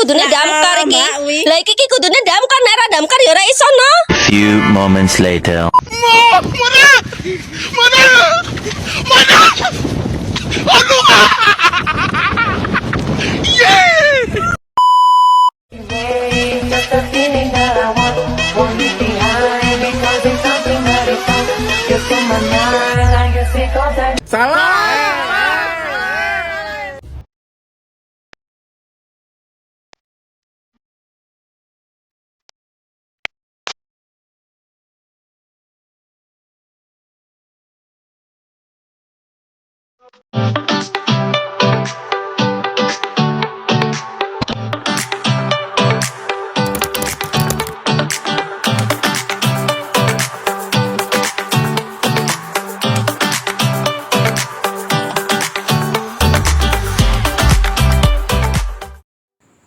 kudune damkar iki. Lah iki kudune damkar, nek ora damkar ya ora iso no. Few moments later.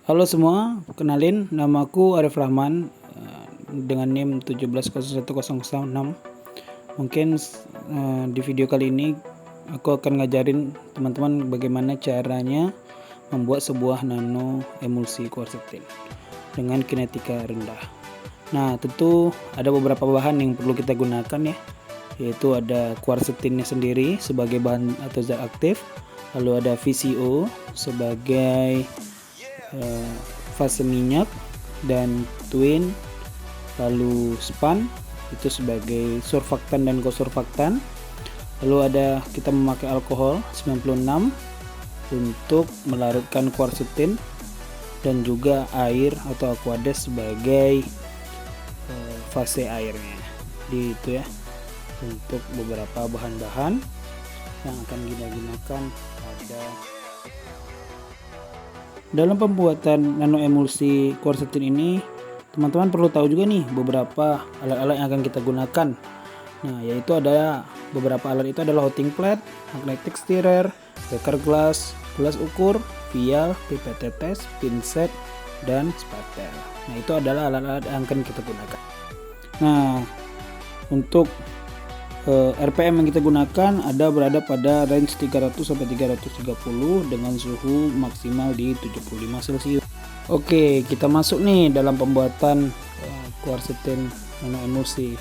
Halo semua, kenalin namaku Arif Rahman dengan NIM 170106. Mungkin di video kali ini aku akan ngajarin teman-teman bagaimana caranya membuat sebuah nano emulsi quercetin dengan kinetika rendah. Nah, tentu ada beberapa bahan yang perlu kita gunakan ya, yaitu ada quercetinnya sendiri sebagai bahan atau zat aktif, lalu ada VCO sebagai fase minyak, dan twin, lalu span itu sebagai surfaktan dan kosurfaktan, lalu ada kita memakai alkohol 96 untuk melarutkan quercetin, dan juga air atau aqueous sebagai fase airnya. Di itu ya, untuk beberapa bahan-bahan yang akan kita gunakan pada dalam pembuatan nano emulsi quercetin ini. Teman-teman perlu tahu juga nih beberapa alat-alat yang akan kita gunakan. Nah, yaitu ada beberapa alat itu adalah hotting plate, magnetic stirrer, beaker glass, gelas ukur, vial, pipet tetes, pinset, dan spatel. Nah, itu adalah alat-alat yang akan kita gunakan. Nah, untuk RPM yang kita gunakan berada pada range 300 sampai 330 dengan suhu maksimal di 75 Celcius. Oke, kita masuk nih dalam pembuatan quercetin nano emulsi.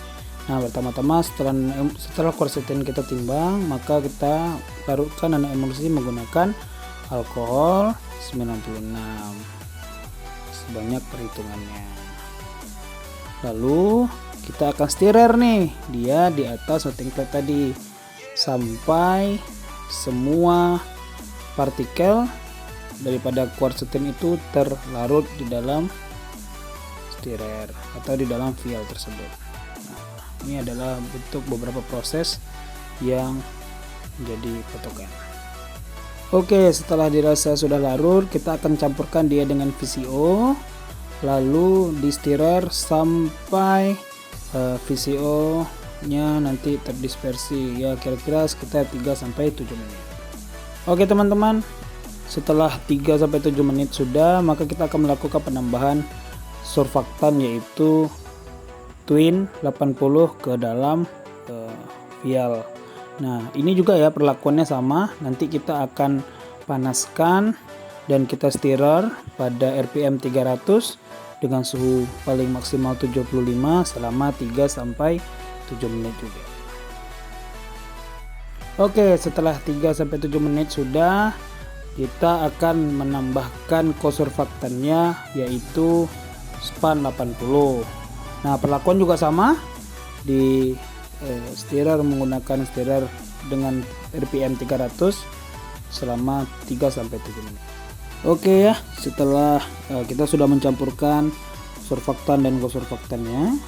Nah, pertama-tama setelah quercetin kita timbang, maka kita larutkan nano emulsi menggunakan alkohol 96 sebanyak perhitungannya. Lalu kita akan stirrer nih dia di atas hotting plate tadi sampai semua partikel daripada quercetin itu terlarut di dalam stirrer atau di dalam vial tersebut. Nah, ini adalah bentuk beberapa proses yang menjadi patokan. Oke, setelah dirasa sudah larut, kita akan campurkan dia dengan VCO, lalu di stirrer sampai VCO nya nanti terdispersi ya, kira-kira sekitar 3-7 menit. Oke teman-teman, setelah 3-7 menit sudah, maka kita akan melakukan penambahan surfaktan yaitu twin 80 ke dalam vial. Nah, ini juga ya perlakuannya sama, nanti kita akan panaskan dan kita stirrer pada RPM 300 dengan suhu paling maksimal 75 selama 3-7 menit juga. Oke, setelah 3-7 menit sudah, kita akan menambahkan kosurfaktannya yaitu span 80. Nah, perlakuan juga sama, di stirrer menggunakan stirrer dengan RPM 300 selama 3-7 menit. Oke ya, setelah kita sudah mencampurkan surfaktan dan kosurfaktannya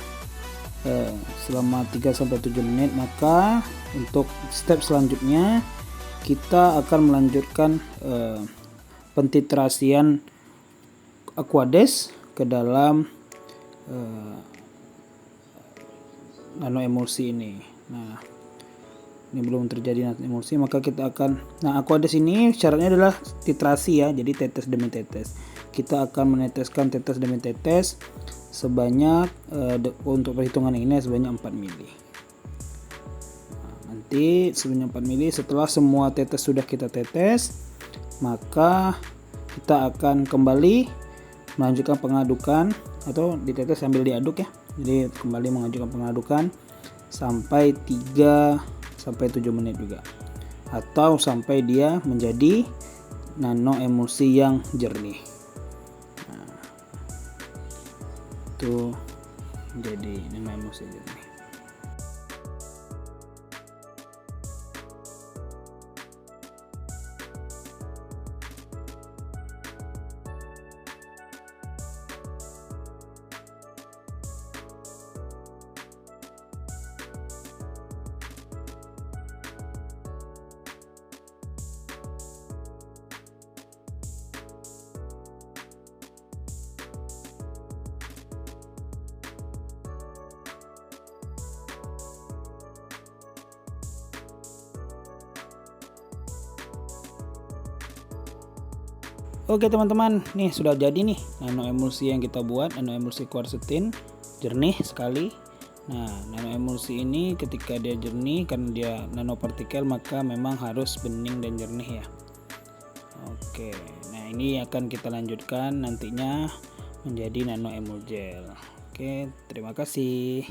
selama 3-7 menit, maka untuk step selanjutnya kita akan melanjutkan pentitrasian aqueous ke dalam nano emulsi ini. Nah, ini belum terjadi nano emulsi, maka kita akan, aqueous ini syaratnya adalah titrasi ya, jadi tetes demi tetes. Kita akan meneteskan tetes demi tetes sebanyak untuk perhitungan ini sebanyak 4 mili. Nanti sebanyak 4 mili setelah semua tetes sudah kita tetes, maka kita akan kembali melanjutkan pengadukan atau ditetes sambil diaduk ya. Jadi kembali mengajukan pengadukan sampai 3 sampai 7 menit juga, atau sampai dia menjadi nano emulsi yang jernih. Nah, itu jadi nano emulsi jernih. Oke teman-teman, nih sudah jadi nih nano emulsi yang kita buat, nano emulsi quercetin jernih sekali. Nah, nano emulsi ini ketika dia jernih karena dia nanopartikel maka memang harus bening dan jernih ya. Oke, nah ini akan kita lanjutkan nantinya menjadi nano emulgel. Oke, terima kasih.